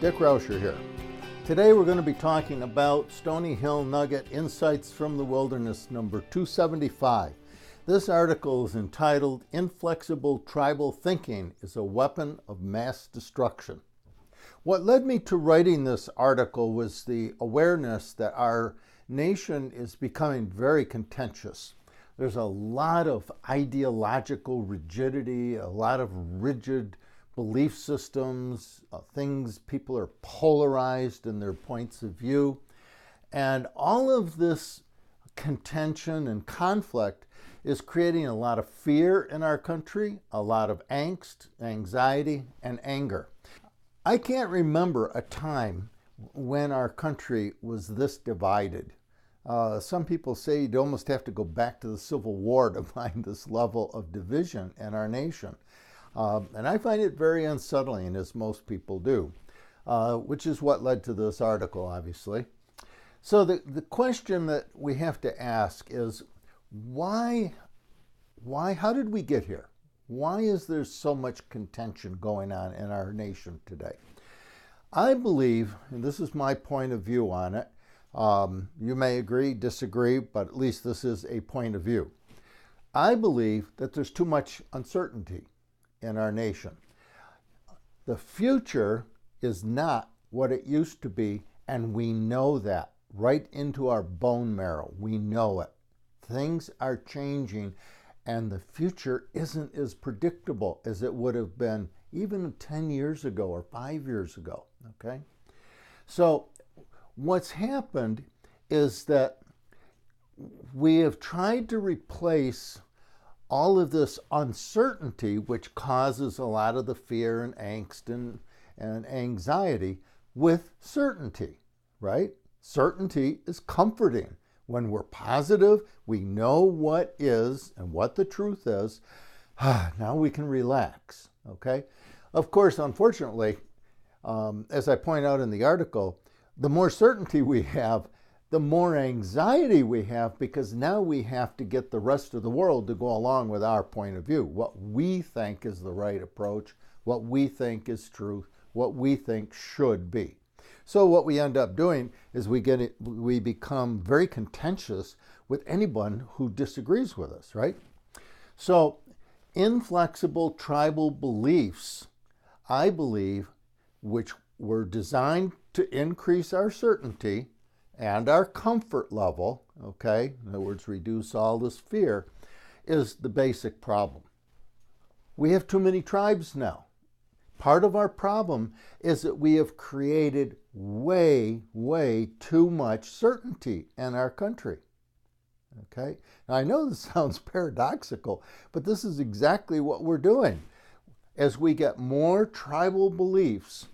Dick Rauscher here. Today we're going to be talking about Stony Hill Nugget Insights from the Wilderness number 275. This article is entitled Inflexible Tribal Thinking is a Weapon of Mass Destruction. What led me to writing this article was the awareness that our nation is becoming very contentious. There's a lot of ideological rigidity, a lot of rigid belief systems, things, people are polarized in their points of view. And all of this contention and conflict is creating a lot of fear in our country, a lot of angst, anxiety, and anger. I can't remember a time when our country was this divided. Some people say you'd almost have to go back to the Civil War to find this level of division in our nation. And I find it very unsettling, as most people do, which is what led to this article, obviously. So the question that we have to ask is, how did we get here? Why is there so much contention going on in our nation today? I believe, and this is my point of view on it, you may agree, disagree, but at least this is a point of view. I believe that there's too much uncertainty in our nation. The future is not what it used to be, and we know that right into our bone marrow. We know it. Things are changing, and the future isn't as predictable as it would have been even 10 years ago or 5 years ago, okay? So what's happened is that we have tried to replace all of this uncertainty, which causes a lot of the fear and angst and anxiety, with certainty, right? Certainty is comforting. When we're positive, we know what is and what the truth is. Now we can relax, okay? Of course, unfortunately, as I point out in the article, the more certainty we have, the more anxiety we have, because now we have to get the rest of the world to go along with our point of view, what we think is the right approach, what we think is truth, what we think should be. So what we end up doing is we become very contentious with anyone who disagrees with us, right? So inflexible tribal beliefs, I believe, which were designed to increase our certainty and our comfort level, okay, in other words, reduce all this fear, is the basic problem. We have too many tribes now. Part of our problem is that we have created way too much certainty in our country, okay? Now, I know this sounds paradoxical, but this is exactly what we're doing. As we get more tribal beliefs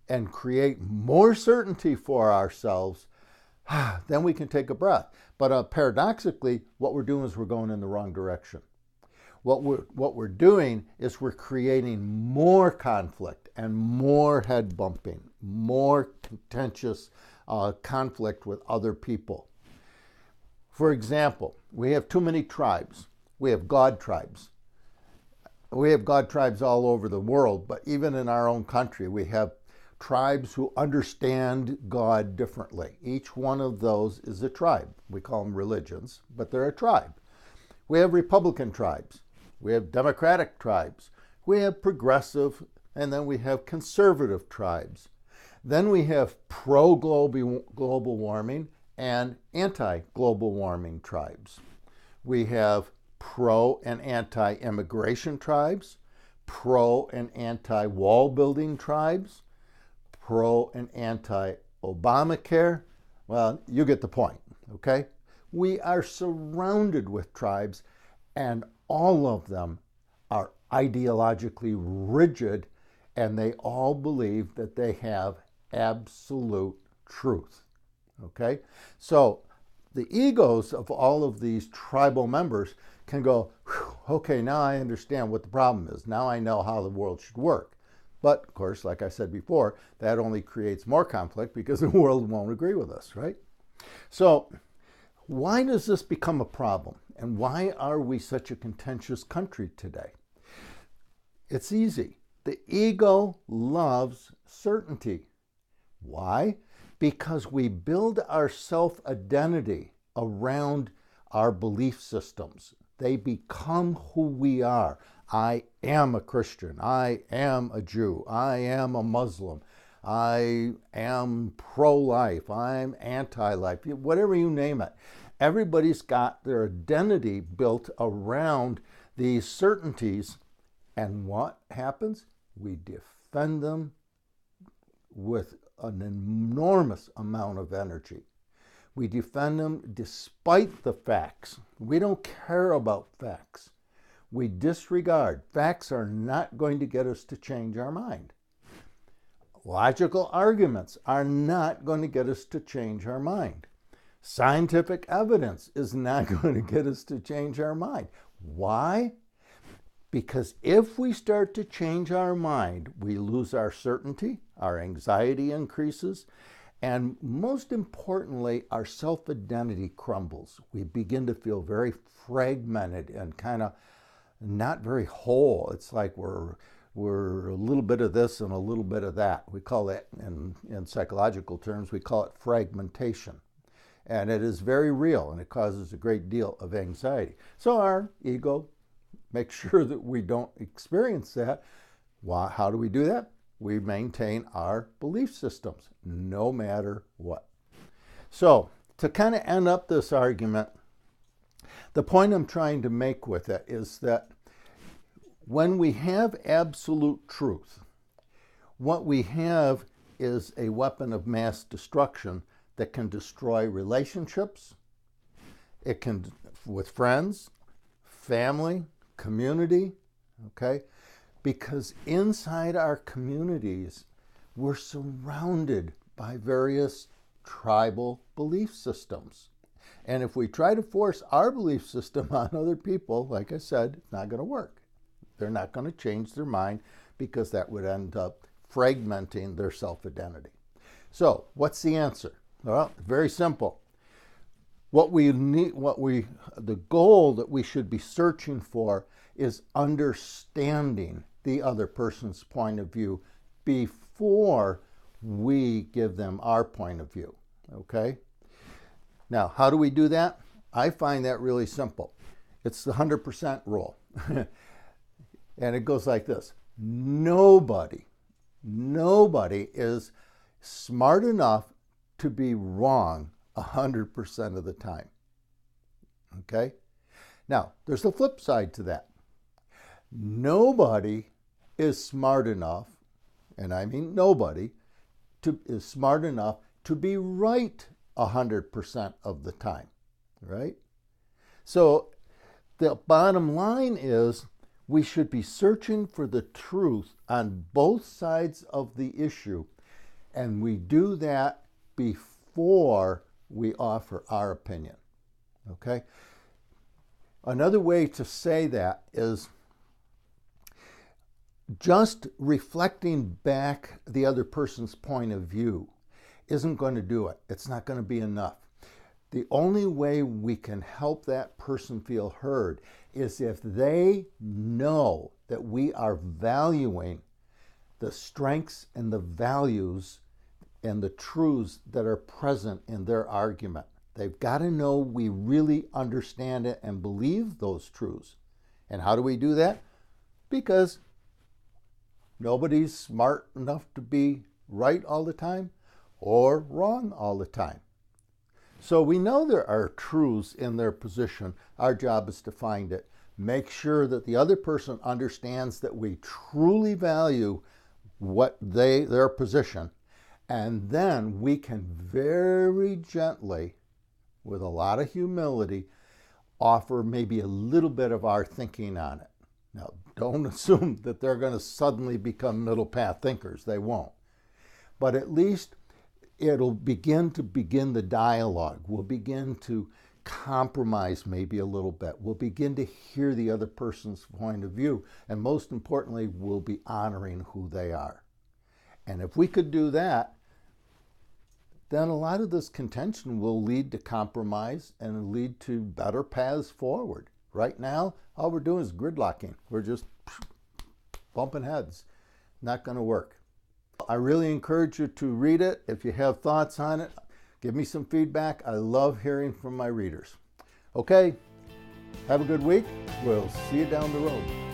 and create more certainty for ourselves, then we can take a breath. But paradoxically, what we're doing is we're going in the wrong direction. What we're doing is we're creating more conflict and more head bumping, more contentious conflict with other people. For example, we have too many tribes. We have God tribes. We have God tribes all over the world, but even in our own country, we have tribes who understand God differently. Each one of those is a tribe. We call them religions, but they're a tribe. We have Republican tribes. We have Democratic tribes. We have progressive, and then we have conservative tribes. Then we have pro-global warming and anti-global warming tribes. We have pro and anti-immigration tribes, pro and anti-wall building tribes, pro and anti-Obamacare. Well, you get the point, okay? We are surrounded with tribes, and all of them are ideologically rigid, and they all believe that they have absolute truth, okay? So the egos of all of these tribal members can go, okay, now I understand what the problem is. Now I know how the world should work. But, of course, like I said before, that only creates more conflict because the world won't agree with us, right? So why does this become a problem? And why are we such a contentious country today? It's easy. The ego loves certainty. Why? Because we build our self-identity around our belief systems. They become who we are. I am a Christian. I am a Jew. I am a Muslim. I am pro-life. I'm anti-life. Whatever you name it. Everybody's got their identity built around these certainties. And what happens? We defend them with an enormous amount of energy. We defend them despite the facts. We don't care about facts. We disregard. Facts are not going to get us to change our mind. Logical arguments are not going to get us to change our mind. Scientific evidence is not going to get us to change our mind. Why? Because if we start to change our mind, we lose our certainty, our anxiety increases, and most importantly, our self-identity crumbles. We begin to feel very fragmented and kind of not very whole. It's like we're a little bit of this and a little bit of that. We call that, in psychological terms, we call it fragmentation. And it is very real, and it causes a great deal of anxiety. So our ego makes sure that we don't experience that. How do we do that? We maintain our belief systems, no matter what. So, to kind of end up this argument, the point I'm trying to make with it is that when we have absolute truth, what we have is a weapon of mass destruction that can destroy relationships. It can, with friends, family, community, okay? Because inside our communities, we're surrounded by various tribal belief systems. And if we try to force our belief system on other people, like I said, it's not going to work. They're not going to change their mind because that would end up fragmenting their self-identity. So, what's the answer? Well, very simple. The goal that we should be searching for is understanding the other person's point of view before we give them our point of view, okay? Now, how do we do that? I find that really simple. It's the 100% rule. And it goes like this. Nobody is smart enough to be wrong 100% of the time, okay? Now, there's the flip side to that. Nobody is smart enough, and I mean nobody, is smart enough to be right 100% of the time, right? So the bottom line is we should be searching for the truth on both sides of the issue, and we do that before we offer our opinion, okay? Another way to say that is just reflecting back the other person's point of view isn't going to do it. It's not going to be enough. The only way we can help that person feel heard is if they know that we are valuing the strengths and the values and the truths that are present in their argument. They've got to know we really understand it and believe those truths. And how do we do that? Because nobody's smart enough to be right all the time or wrong all the time. So we know there are truths in their position. Our job is to find it. Make sure that the other person understands that we truly value their position. And then we can very gently, with a lot of humility, offer maybe a little bit of our thinking on it. Now, don't assume that they're going to suddenly become middle path thinkers. They won't. But at least it'll begin the dialogue. We'll begin to compromise maybe a little bit. We'll begin to hear the other person's point of view. And most importantly, we'll be honoring who they are. And if we could do that, then a lot of this contention will lead to compromise and lead to better paths forward. Right now, all we're doing is gridlocking. We're just bumping heads. Not going to work. I really encourage you to read it. If you have thoughts on it, give me some feedback. I love hearing from my readers. Okay, have a good week. We'll see you down the road.